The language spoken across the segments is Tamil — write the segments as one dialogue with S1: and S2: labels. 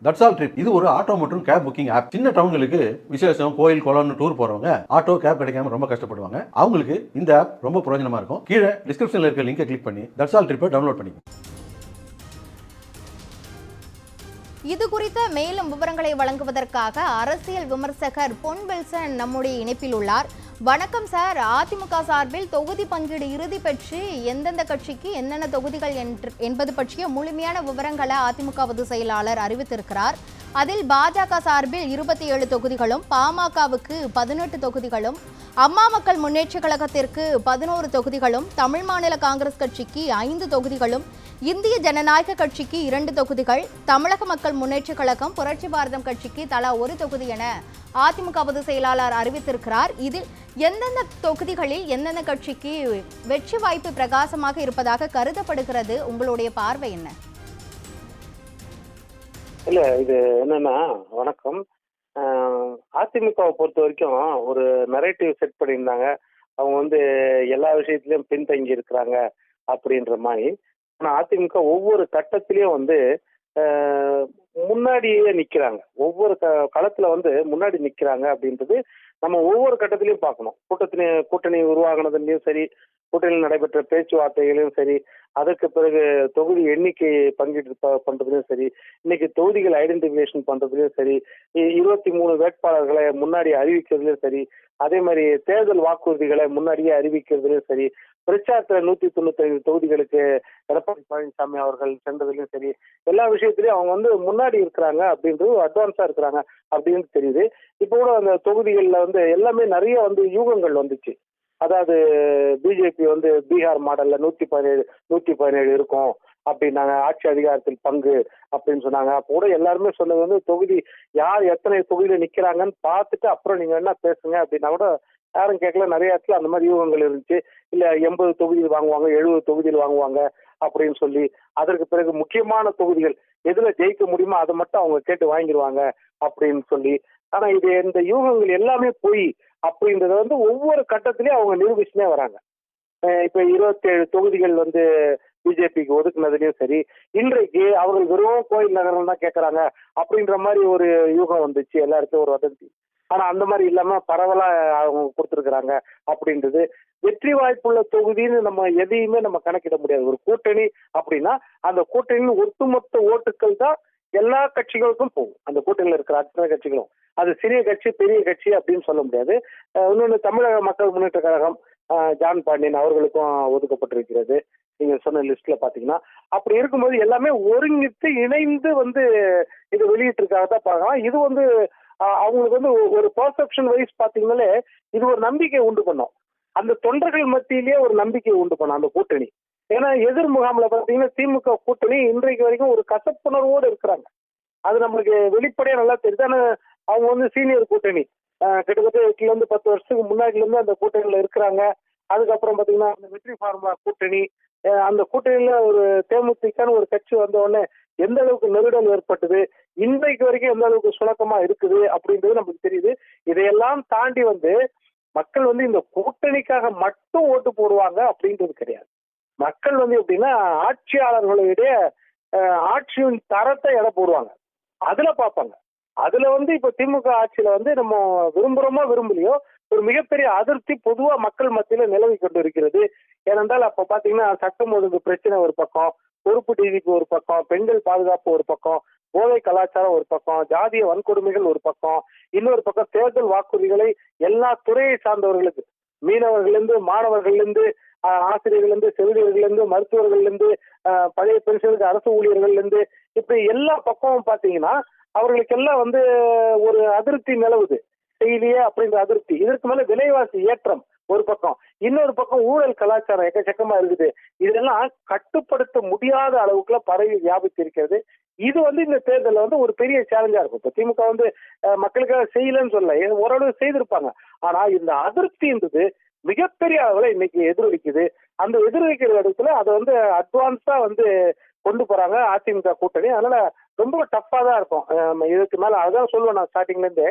S1: தட்ஸ் ஆல் ட்ரிப் இது ஒரு ஆட்டோ மற்றும் கேப் புக்கிங் ஆப். சின்ன டவுன்களுக்கு விசேஷம், கோயில், குளம்னு டூர் போறவங்க ஆட்டோ கேப் கிடைக்காம ரொம்ப கஷ்டப்படுவாங்க. அவங்களுக்கு இந்த ஆப் ரொம்ப பிரயோஜனமா இருக்கும். கீழே டிஸ்கிரிப்ஷன்ல இருக்க லிங்கை கிளிக் பண்ணி தட்ஸ் ஆல் ட்ரிப்பை டவுன்லோட் பண்ணிக்கோங்க.
S2: இது குறித்த மேலும் விவரங்களை வழங்குவதற்காக அரசியல் விமர்சகர் பொன் வில்சன் நம்முடைய இணைப்பில் உள்ளார். வணக்கம் சார். அதிமுக சார்பில் தொகுதி பங்கீடு இறுதி பெற்று எந்தெந்த கட்சிக்கு என்னென்ன தொகுதிகள் என்பது பற்றிய முழுமையான விவரங்களை அதிமுக பொதுச் செயலாளர் அறிவித்திருக்கிறார். அதில் பாஜக சார்பில் 27 தொகுதிகளும், பாமகவுக்கு 18 தொகுதிகளும், அம்மா மக்கள் முன்னேற்ற கழகத்திற்கு 11 தொகுதிகளும், தமிழ் மாநில காங்கிரஸ் கட்சிக்கு 5 தொகுதிகளும், இந்திய ஜனநாயக கட்சிக்கு 2 தொகுதிகள், தமிழக மக்கள் முன்னேற்ற கழகம், புரட்சி பாரதம் கட்சிக்கு தலா 1 தொகுதி என அதிமுக பொதுச் செயலாளர் அறிவித்திருக்கிறார். இதில் எந்தெந்த தொகுதிகளில் எந்தெந்த கட்சிக்கு வெற்றி வாய்ப்பு பிரகாசமாக இருப்பதாக கருதப்படுகிறது? உங்களுடைய பார்வை என்ன?
S3: இல்ல இது என்னன்னா, வணக்கம். அதிமுகவை பொறுத்த வரைக்கும் ஒரு நரேட்டிவ் செட் பண்ணியிருந்தாங்க. அவங்க எல்லா விஷயத்திலயும் பின்தங்கி இருக்கிறாங்க அப்படின்ற மாதிரி. ஆனா அதிமுக ஒவ்வொரு கட்டத்திலயும் முன்னாடியே நிக்கிறாங்க. ஒவ்வொரு களத்துல முன்னாடி நிக்கிறாங்க அப்படின்றது நம்ம ஒவ்வொரு கட்டத்திலையும் பார்க்கணும். கூட்டணி உருவாகினதுலயும் சரி, கூட்டணியில் நடைபெற்ற பேச்சுவார்த்தைகளையும் சரி, அதற்கு பிறகு தொகுதி எண்ணிக்கை பங்கீடு பண்றதுலயும் சரி, இன்னைக்கு தொகுதிகள் ஐடென்டிபிகேஷன் பண்றதுலயும் சரி, 23 வேட்பாளர்களை முன்னாடி அறிவிக்கிறதுலயும் சரி, அதே மாதிரி தேர்தல் வாக்குறுதிகளை முன்னாடியே அறிவிக்கிறதுலயும் சரி, பிரச்சாரத்துல 195 தொகுதிகளுக்கு எடப்பாடி பழனிசாமி அவர்கள் சென்றதுலயும் சரி, எல்லா விஷயத்திலயும் அவங்க முன்னாடி இருக்கிறாங்க அப்படின்றது, அட்வான்ஸா இருக்கிறாங்க அப்படின்னு தெரியுது. இப்போ கூட அந்த தொகுதிகள்ல எல்லாமே நிறைய யூகங்கள் வந்துச்சு. அதாவது பிஜேபி பீகார் மாடல்ல 117 இருக்கும் அப்படின்னாங்க, ஆட்சி அதிகாரத்தில் பங்கு அப்படின்னு சொன்னாங்க. அப்போ கூட எல்லாருமே சொன்னது தொகுதி யார் எத்தனை தொகுதியில நிக்கிறாங்கன்னு பார்த்துட்டு அப்புறம் நீங்க என்ன பேசுங்க அப்படின்னா கூட யாரும் கேட்கல. நிறைய இடத்துல அந்த மாதிரி யூகங்கள் இருந்துச்சு. இல்ல 80 தொகுதியில் வாங்குவாங்க, 70 தொகுதியில் வாங்குவாங்க அப்படின்னு சொல்லி, அதற்கு பிறகு முக்கியமான தொகுதிகள் எதுல ஜெயிக்க முடியுமோ அதை மட்டும் அவங்க கேட்டு வாங்கிடுவாங்க அப்படின்னு சொல்லி. ஆனா இது இந்த யூகங்கள் எல்லாமே போய் அப்படின்றத ஒவ்வொரு கட்டத்திலயும் அவங்க நிரூபிச்சுனே வராங்க. இப்ப 27 தொகுதிகள் பிஜேபிக்கு ஒதுக்குனதுலயும் சரி, இன்றைக்கு அவர்கள் வெறும் கோயில் நகரம் தான் கேட்கறாங்க அப்படின்ற மாதிரி ஒரு யூகம் வந்துச்சு, எல்லா இடத்தும் ஒரு வதந்தி. ஆனா அந்த மாதிரி இல்லாம பரவலா அவங்க கொடுத்துருக்குறாங்க அப்படின்றது. வெற்றி வாய்ப்புள்ள தொகுதின்னு நம்ம எதையுமே நம்ம கணக்கிட முடியாது. ஒரு கூட்டணி அப்படின்னா அந்த கூட்டணியின் ஒட்டுமொத்த ஓட்டுக்கள் தான் எல்லா கட்சிகளுக்கும் போகும். அந்த கூட்டணியில் இருக்கிற அத்தனை கட்சிகளும், அது சிறிய கட்சி பெரிய கட்சி அப்படின்னு சொல்ல முடியாது. இன்னொன்னு, தமிழக மக்கள் முன்னேற்ற கழகம் ஜான் பாண்டியன் அவர்களுக்கும் ஒதுக்கப்பட்டிருக்கிறது நீங்க சொன்ன லிஸ்ட்ல பாத்தீங்கன்னா. அப்படி இருக்கும்போது எல்லாமே ஒருங்கித்து இணைந்து இது வெளியிட்டிருக்காக தான் பார்க்கலாம். இது அவங்களுக்கு ஒரு பர்செப்ஷன் வைஸ் பாத்தீங்கன்னாலே இது ஒரு நம்பிக்கை உண்டு பண்ணும். அந்த தொண்டர்கள் மத்தியிலேயே ஒரு நம்பிக்கை உண்டு பண்ணும் அந்த கூட்டணி. ஏன்னா எதிர் முகாம்ல பாத்தீங்கன்னா திமுக கூட்டணி இன்றைக்கு வரைக்கும் ஒரு கசப்புணர்வோடு இருக்கிறாங்க. அது நம்மளுக்கு வெளிப்படையா நல்லா தெரியுது. ஆனா அவங்க சீனியர் கூட்டணி, கிட்டத்தட்ட 8 10 வருஷத்துக்கு முன்னாடில இருந்து அந்த கூட்டணியில இருக்கிறாங்க. அதுக்கப்புறம் பாத்தீங்கன்னா அந்த வெற்றி ஃபார்முலா கூட்டணி, அந்த கூட்டணியில ஒரு தேமுதிகன்னு ஒரு கட்சி வந்த உடனே எந்த அளவுக்கு நெருடல் ஏற்பட்டது, இன்றைக்கு வரைக்கும் எந்த அளவுக்கு சுணக்கமா இருக்குது அப்படின்றது நமக்கு தெரியுது. இதையெல்லாம் தாண்டி மக்கள் இந்த கூட்டணிக்காக மட்டும் ஓட்டு போடுவாங்க அப்படின்றது கிடையாது. மக்கள் எப்படின்னா ஆட்சியாளர்களுடைய ஆட்சியின் தரத்தை எடை போடுவாங்க, அதுல பார்ப்பாங்க. அதுல இப்ப திமுக ஆட்சியில நம்ம விரும்புறோமோ விரும்பலையோ ஒரு மிகப்பெரிய அதிருப்தி பொதுவா மக்கள் மத்தியில நிலவி கொண்டு இருக்கிறது. ஏனென்றால் அப்ப பாத்தீங்கன்னா சட்டம் ஒழுங்கு பிரச்சனை ஒரு பக்கம், பொறுப்பு டிவிக்கு ஒரு பக்கம், பெண்கள் பாதுகாப்பு ஒரு பக்கம், போதை கலாச்சாரம் ஒரு பக்கம், ஜாதிய வன்கொடுமைகள் ஒரு பக்கம், இன்னொரு பக்கம் தேர்தல் வாக்குறுதிகளை எல்லா துறையை சார்ந்தவர்களுக்கு, மீனவர்களிலிருந்து மாணவர்களிலிருந்து ஆசிரியர்களிலிருந்து செவிலியர்களிலிருந்து மருத்துவர்களிலிருந்து பழைய பென்ஷனுக்கு அரசு ஊழியர்களிலிருந்து இப்படி எல்லா பக்கமும் பாத்தீங்கன்னா அவர்களுக்கெல்லாம் ஒரு அதிருப்தி நிலவுது. செய்தியே அப்படின்ற அதிருப்தி. இதற்கு மேல விலைவாசி ஏற்றம் ஒரு பக்கம், இன்னொரு பக்கம் ஊழல் கலாச்சாரம் எக்கச்சக்கமா இருக்குது. இதெல்லாம் கட்டுப்படுத்த முடியாத அளவுக்குள்ள பரவி வியாபித்து இருக்கிறது. இது இந்த தேர்தலில் ஒரு பெரிய சேலஞ்சா இருக்கும். இப்ப திமுக மக்களுக்காக செய்யலன்னு சொல்லல, ஓரளவு செய்திருப்பாங்க. ஆனா இந்த அதிருப்தின்றது மிகப்பெரிய அளவுல இன்னைக்கு எதிரொலிக்குது. அந்த எதிரொலிக்கிற இடத்துல அதை அட்வான்ஸா கொண்டு போறாங்க அதிமுக கூட்டணி. அதனால ரொம்ப டஃப்பா தான் இருக்கும். இதுக்கு மேல அதான் சொல்லுவேன் நான் ஸ்டார்டிங்ல இருந்தே,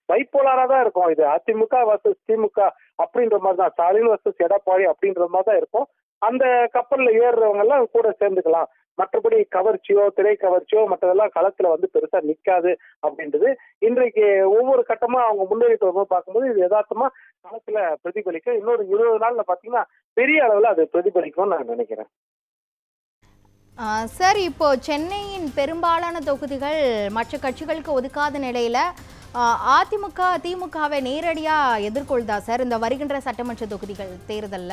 S3: பைப்போலாரா தான் இருக்கும். இது அதிமுக வர்சஸ் திமுக அப்படின்ற மாதிரி தான், ஸ்டாலின் வர்சஸ் எடப்பாடி அப்படின்ற மாதிரி தான் இருக்கும். அந்த கப்பல்ல ஏறுறவங்க எல்லாம் கூட சேர்ந்துக்கலாம் மற்றபடி கவர்ச்சியோ திரை கவர்ச்சியோ மற்றதெல்லாம் களத்துல வந்து பெருசா நிக்காது அப்படின்றது இன்றைக்கு ஒவ்வொரு கட்டமா அவங்க முன்னேறிட்டு வரும்போது பார்க்கும்போது இது யதார்த்தமா களத்துல பிரதிபலிக்க இன்னொரு 20 நாள்ல பாத்தீங்கன்னா பெரிய அளவுல அது பிரதிபலிக்கும்னு நான் நினைக்கிறேன்.
S2: சார், இப்போ சென்னையின் பெரும்பாலான தொகுதிகள் மற்ற கட்சிகளுக்கு ஒதுக்காத நிலையில அதிமுக திமுகவை நேரடியா எதிர்கொள்தா சார் இந்த வருகின்ற சட்டமன்ற தொகுதிகள் தேர்தல்ல?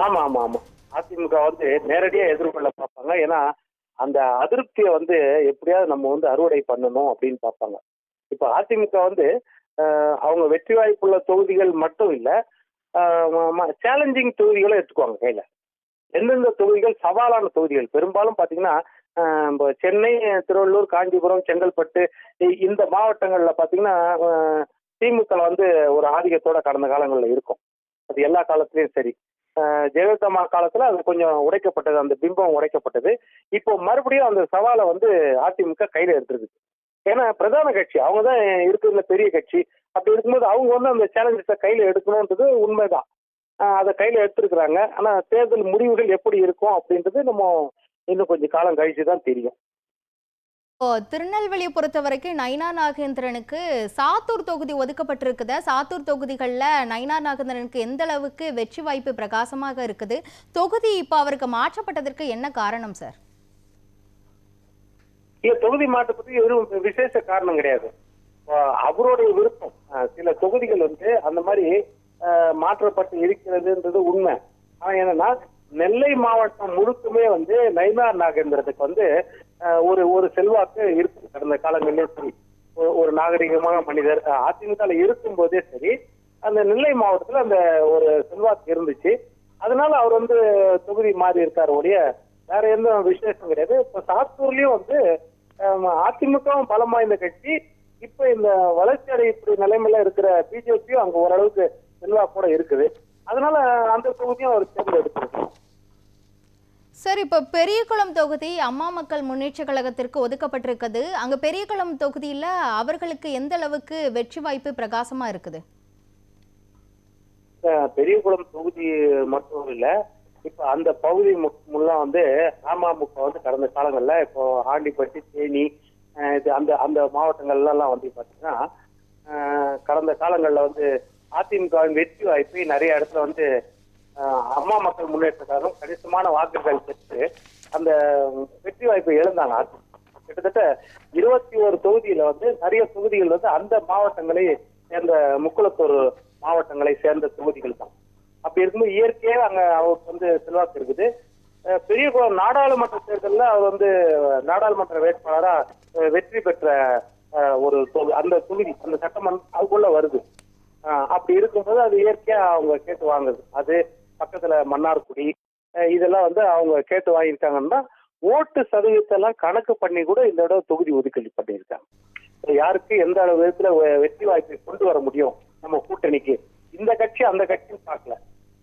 S3: ஆமா ஆமா ஆமா அதிமுக வந்து நேரடியா எதிர்கொள்ள பார்ப்பாங்க. ஏன்னா அந்த அதிருப்தியை வந்து எப்படியாவது நம்ம வந்து அறுவடை பண்ணணும் அப்படின்னு பார்ப்பாங்க. இப்ப அதிமுக வந்து அவங்க வெற்றி வாய்ப்புள்ள தொகுதிகள் மட்டும் இல்ல, சேலஞ்சிங் தொகுதிகளும் எடுத்துக்குவாங்க கையில. எந்தெந்த தொகுதிகள் சவாலான தொகுதிகள் பெரும்பாலும் பாத்தீங்கன்னா சென்னை, திருவள்ளூர், காஞ்சிபுரம், செங்கல்பட்டு இந்த மாவட்டங்கள்ல பாத்தீங்கன்னா திமுக வந்து ஒரு ஆதிக்கத்தோட கடந்த காலங்கள்ல இருக்கும். அது எல்லா காலத்திலயும் சரி. ஜெயலலிதா காலத்துல அது கொஞ்சம் உடைக்கப்பட்டது, அந்த பிம்பம் உடைக்கப்பட்டது. இப்போ மறுபடியும் அந்த சவாலை வந்து அதிமுக கையில எடுத்துருக்கு. ஏன்னா பிரதான கட்சி அவங்க தான் இருக்கிறதுல பெரிய கட்சி. அப்படி இருக்கும்போது அவங்க வந்து அந்த சேலஞ்சஸை கையில எடுக்கணும்ன்றது உண்மைதான். அதை கையில எடுத்திருக்கிறாங்க. ஆனா தேர்தல் முடிவுகள் எப்படி இருக்கும் அப்படின்றது நம்ம இன்னும் கொஞ்சம் காலம் கழிச்சு தான் தெரியும்.
S2: திருநெல்வேலியை பொறுத்த வரைக்கும் நயினா நாகேந்திரனுக்கு சாத்தூர் தொகுதி ஒதுக்கப்பட்டிருக்குது. சாத்தூர் தொகுதிகளில் நயினா நாகேந்திரனுக்கு எந்த அளவுக்கு வெற்றி வாய்ப்பு பிரகாசமாக இருக்குது? தொகுதி இப்போ அவருக்கு மாற்றப்பட்டதற்கு என்ன காரணம் சார்?
S3: இல்ல, தொகுதி மாற்றத்துக்கு எதுவும் விசேஷ காரணம் கிடையாது. அவருடைய விருப்பம். சில தொகுதிகள் வந்து அந்த மாதிரி மாற்றப்பட்டு இருக்கிறதுன்றது உண்மை. ஆனா என்னன்னா நெல்லை மாவட்டம் முழுக்குமே வந்து நயினா நாகேந்திரத்துக்கு வந்து ஒரு செல்வாக்கு இருக்கு. கடந்த காலங்களிலே சரி, ஒரு நாகரிகமான மனிதர் அதிமுக இருக்கும் போதே சரி, அந்த நெல்லை மாவட்டத்துல அந்த ஒரு செல்வாக்கு இருந்துச்சு. அதனால அவர் வந்து தொகுதி மாறி இருக்காரு ஒழிய வேற எந்த விசேஷம் கிடையாது. இப்ப சாத்தூர்லயும் வந்து அதிமுகவும் பலம் வாய்ந்த கட்சி. இப்ப இந்த வளர்ச்சி அடையக்கூடிய நிலைமையில இருக்கிற பிஜேபியும் அங்க ஓரளவுக்கு செல்வாக்கூட இருக்குது. அதனால அந்த தொகுதியும் அவர் தேர்ந்தெடுத்திருக்காரு.
S2: சார், இப்போ பெரியகுளம் தொகுதி அம்மா மக்கள் முன்னேற்ற கழகத்திற்கு ஒதுக்கப்பட்டிருக்குது. அங்க பெரியகுளம் தொகுதியில அவர்களுக்கு எந்த அளவுக்கு வெற்றி வாய்ப்பு பிரகாசமா இருக்குது?
S3: பெரியகுளம் தொகுதி மட்டும் இல்ல, இப்ப அந்த பகுதி முல்லாம் வந்து அமமுக வந்து கடந்த காலங்கள்ல இப்போ ஆண்டிப்பட்டி, தேனி, அந்த அந்த மாவட்டங்கள்லாம் வந்து பாத்தீங்கன்னா கடந்த காலங்கள்ல வந்து அதிமுகவின் வெற்றி வாய்ப்பை நிறைய இடத்துல வந்து அம்மா மக்கள் முன்னேற்ற கழகம் கணிசமான வாக்குகள் பெற்று அந்த வெற்றி வாய்ப்பை இழந்தாங்க. கிட்டத்தட்ட 21 தொகுதியில வந்து நிறைய தொகுதிகள் வந்து அந்த மாவட்டங்களை சேர்ந்த முக்குளத்தூர் மாவட்டங்களை சேர்ந்த தொகுதிகள் தான். அப்படி இருக்கும்போது இயற்கையாக அங்க அவருக்கு வந்து செல்வாக்கு இருக்குது. பெரியகுளம் நாடாளுமன்ற தேர்தலில் அவர் வந்து நாடாளுமன்ற வேட்பாளரா வெற்றி பெற்ற ஒரு அந்த தொகுதி, அந்த சட்டமன்றம் அதுக்குள்ள வருது. அப்படி இருக்கும்போது அது இயற்கையா அவங்க கேட்டு வாங்குது. அது பக்கத்துல மன்னார்குடி இதெல்லாம் வந்து அவங்க கேட்டு வாங்கியிருக்காங்கன்னா ஓட்டு சதவீதத்தை எல்லாம் கணக்கு பண்ணி கூட இந்த இடம் தொகுதி ஒதுக்கீடு பண்ணியிருக்காங்க. யாருக்கு எந்த அளவு விதத்துல வெற்றி வாய்ப்பை கொண்டு வர முடியும் நம்ம கூட்டணிக்கு, இந்த கட்சி அந்த கட்சின்னு பார்க்கல.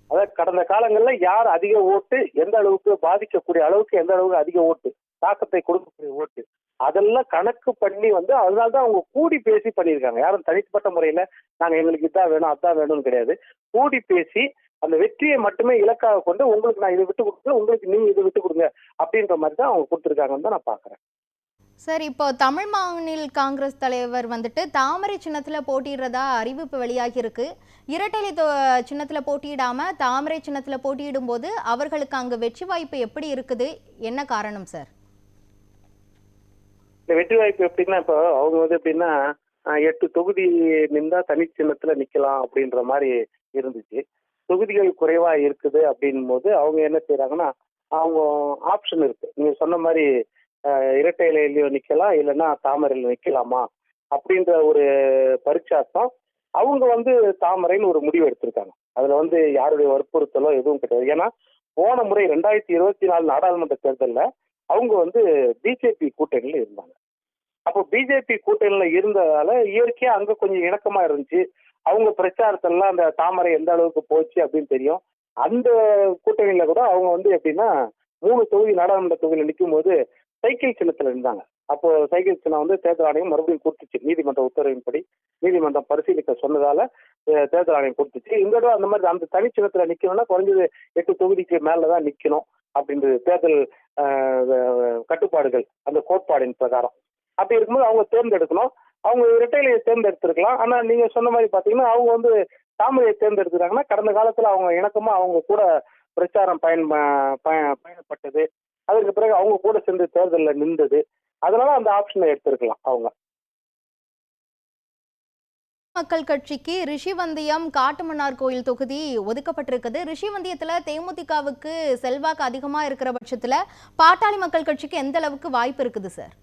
S3: அதாவது கடந்த காலங்கள்ல யார் அதிக ஓட்டு, எந்த அளவுக்கு பாதிக்கக்கூடிய அளவுக்கு எந்த அளவுக்கு அதிக ஓட்டு, தாக்கத்தை கொடுக்கக்கூடிய ஓட்டு, அதெல்லாம் கணக்கு பண்ணி வந்து அதனால்தான் அவங்க கூடி பேசி பண்ணியிருக்காங்க. யாரும் தனிப்பட்ட முறையில நாங்க எங்களுக்கு இதான் வேணும் அதான் வேணும்னு கிடையாது. கூடி பேசி அந்த வெற்றியை மட்டுமே இலக்காக கொண்டு உங்களுக்கு நான் இதை விட்டு கொடுக்குறேன், உங்களுக்கு நீங்க இதை விட்டு கொடுங்க அப்படின்ற மாதிரி தான் அவங்க கொடுத்துருக்காங்கன்னு தான் நான் பாக்குறேன்.
S2: சார், இப்போ தமிழ் மாநில காங்கிரஸ் தலைவர் வந்துட்டு தாமரை சின்னத்துல போட்டியிடுறதா அறிவிப்பு வெளியாகி இருக்கு. இரட்டை சின்னத்துல போட்டியிடாம தாமரை சின்னத்துல போட்டியிடும் போது அவர்களுக்கு அங்கு வெற்றி வாய்ப்பு எப்படி இருக்குது, என்ன காரணம் சார்?
S3: இந்த வெற்றி வாய்ப்பு எப்படின்னா, இப்போ அவங்க வந்து எப்படின்னா 8 தொகுதி நின்றா தனி சின்னத்துல நிக்கலாம் அப்படின்ற மாதிரி இருந்துச்சு. தொகுதிகள் குறைவா இருக்குது அப்படின் போது அவங்க என்ன செய்யறாங்கன்னா, அவங்க ஆப்ஷன் இருக்கு. நீங்க சொன்ன மாதிரி இரட்டை இலையிலயோ நிக்கலாம், இல்லைன்னா தாமரையில நிக்கலாமா அப்படின்ற ஒரு பரீட்சார்த்தம் அவங்க வந்து தாமரைன்னு ஒரு முடிவு எடுத்திருக்காங்க. அதுல வந்து யாருடைய வற்புறுத்தலோ எதுவும் கிடையாது. ஏன்னா போன முறை 2024 நாடாளுமன்ற தேர்தல்ல அவங்க வந்து பிஜேபி கூட்டணியில இருந்தாங்க. அப்போ பிஜேபி கூட்டணியில இருந்ததால இயற்கையா அங்க கொஞ்சம் இணக்கமா இருந்துச்சு. அவங்க பிரச்சாரத்தெல்லாம் அந்த தாமரை எந்த அளவுக்கு போச்சு அப்படின்னு தெரியும். அந்த கூட்டணியில கூட அவங்க வந்து எப்படின்னா 3 தொகுதி நாடாளுமன்ற தொகுதியில நிற்கும் போது சைக்கிள் சின்னத்துல இருந்தாங்க. அப்போ சைக்கிள் சின்னம் வந்து தேர்தல் ஆணையம் மறுபடியும் கொடுத்துச்சு. நீதிமன்ற உத்தரவின்படி நீதிமன்றம் பரிசீலிக்க சொன்னதால தேர்தல் ஆணையம் கொடுத்துச்சு. இந்த தடவை அந்த மாதிரி அந்த தனிச்சின்னத்துல நிக்கணும்னா குறைஞ்சது 8 தொகுதிக்கு மேலதான் நிக்கணும் அப்படின்றது தேர்தல் கட்டுப்பாடுகள், அந்த கோட்பாடின் பிரகாரம். அப்படி இருக்கும்போது அவங்க தேர்ந்தெடுக்கணும். அவங்க இரட்டையிலையை தேர்ந்தெடுத்திருக்கலாம். ஆனா நீங்க சொன்ன மாதிரி பாத்தீங்கன்னா அவங்க வந்து தாமரையை தேர்ந்தெடுத்துட்டாங்கன்னா கடந்த காலத்துல அவங்க இணக்கமா அவங்க கூட பிரச்சாரம் பயணப்பட்டது, அதற்கு பிறகு அவங்க கூட சேர்ந்து தேர்தலில் நின்றது, அதனால அந்த ஆப்ஷனை எடுத்திருக்கலாம் அவங்க.
S2: மக்கள் கட்சிக்கு ரிஷிவந்தியம் காட்டுமன்னார் கோயில் தொகுதி ஒதுக்கப்பட்டிருக்குது. ரிஷிவந்தியத்துல தேமுதிகவுக்கு செல்வாக்கு அதிகமா இருக்கிற பட்சத்துல பாட்டாளி மக்கள் கட்சிக்கு எந்த அளவுக்கு வாய்ப்பு இருக்குது சார்?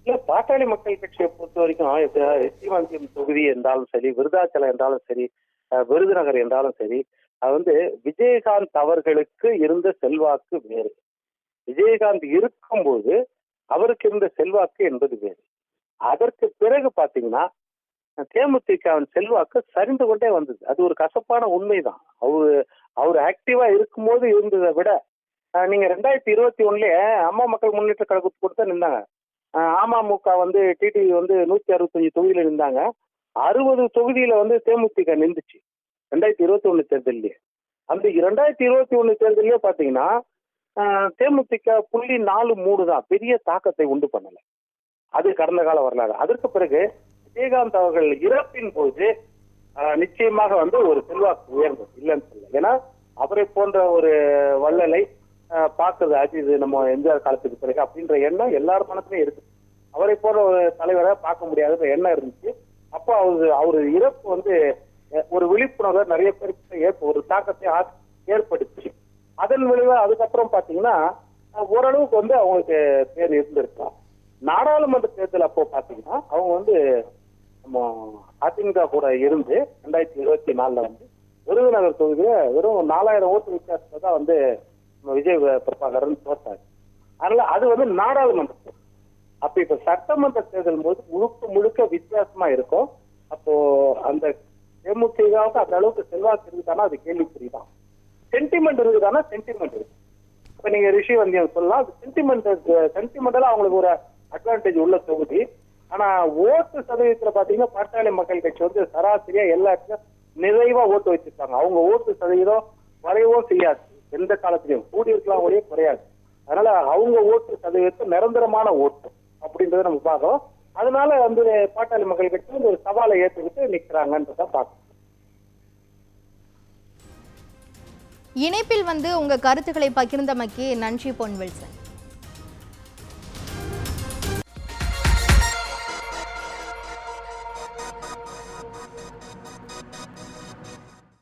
S3: இல்ல, பாட்டாளி மக்கள் கட்சியை பொறுத்த வரைக்கும் ரிஷிவந்தியம் தொகுதி என்றாலும் சரி, விருதாச்சலம் என்றாலும் சரி, விருதுநகர் என்றாலும் சரி, அது வந்து விஜயகாந்த் அவர்களுக்கு இருந்த செல்வாக்கு வேறு. விஜயகாந்த் இருக்கும்போது அவருக்கு இருந்த செல்வாக்கு என்பது வேறு. அதற்கு பிறகு பாத்தீங்கன்னா தேமுதிகவின் செல்வாக்கு சரிந்து கொண்டே வந்தது. அது ஒரு கசப்பான உண்மைதான். அவர் ஆக்டிவா இருக்கும்போது இருந்ததை விட நீங்க 2021 அம்மா மக்கள் முன்னேற்ற கழகத்துக்கு கொடுத்தா நின்றாங்க. அமமுக வந்து டிடிவி வந்து 165 தொகுதியில நின்றாங்க. 60 தொகுதியில வந்து தேமுதிக நின்றுச்சு 2021 தேர்தலிலே. அந்த 2021 தேர்தலே பாத்தீங்கன்னா தேமுதிக 0.43 தான், பெரிய தாக்கத்தை உண்டு பண்ணல. அது கடந்த கால வரலாறு. அதற்கு பிறகு விஜயகாந்த் அவர்கள் இறப்பின் போது நிச்சயமாக வந்து ஒரு செல்வாக்கு உயர்ந்தது, இல்லைன்னு சொல்ல. ஏன்னா அவரை போன்ற ஒரு வள்ளலை பார்க்கறது அஜித் நம்ம எம்ஜிஆர் காலத்துக்கு பிறகு அப்படின்ற எண்ணம் எல்லார் மனசுலயும் இருக்கு. அவரை போன்ற ஒரு தலைவரை பார்க்க முடியாத எண்ணம் இருந்துச்சு. அப்போ அவரு இறப்பு வந்து ஒரு விழிப்புணர்வை நிறைய பேருக்கு ஒரு தாக்கத்தை ஏற்படுத்தி அதன் விளைவு அதுக்கப்புறம் பாத்தீங்கன்னா ஓரளவுக்கு வந்து அவங்களுக்கு பேர் இருந்திருக்கலாம். நாடாளுமன்ற தேர்தல் அப்போ பாத்தீங்கன்னா அவங்க வந்து நம்ம அதிமுக கூட இருந்து 2024 வந்து விருதுநகர் தொகுதியில வெறும் 4000 ஓட்டு வித்தியாசத்துல தான் வந்து விஜய் பிரபாகரன் தோற்றாரு. அதனால அது வந்து நாடாளுமன்ற தேர்தல். அப்ப இப்ப சட்டமன்ற தேர்தல் போது முழுக்க வித்தியாசமா இருக்கும். அப்போ அந்த தேமுதிகவுக்கு அந்த அளவுக்கு செல்வாக்கு இருக்குதானா அது கேள்விக்குறிதான். சென்டிமெண்ட் இருக்குதானா சென்டிமெண்ட் இருக்கு. இப்ப நீங்க ரிஷிவந்தியம் சொல்லலாம், சென்டிமெண்டலா அவங்களுக்கு ஒரு அட்வான்டேஜ் உள்ள தொகுதி. ஆனா ஓட்டு சதவீதத்துல பாத்தீங்கன்னா பாட்டாளி மக்கள் கட்சி வந்து சராசரியா எல்லா இடத்துலயும் நிறைவா ஓட்டு வச்சிருக்காங்க. அவங்க ஓட்டு சதவீதம் குறையவும் செய்யாது, எந்த காலத்திலையும் கூடி இருக்கலாம் ஒரே குறையாது. அதனால அவங்க ஓட்டு சதவீதம் நிரந்தரமான ஓட்டு அப்படின்றத நம்ம பார்க்கணும். அதனால வந்து பாட்டாளி மக்கள் கட்சி ஒரு சவாலை ஏற்றுக்கிட்டு நிக்கிறாங்கன்றத பார்க்கணும்.
S2: இணைப்பில் வந்து உங்க கருத்துக்களை பகிர்ந்தமைக்கு நன்றி பொன்வில்சன்.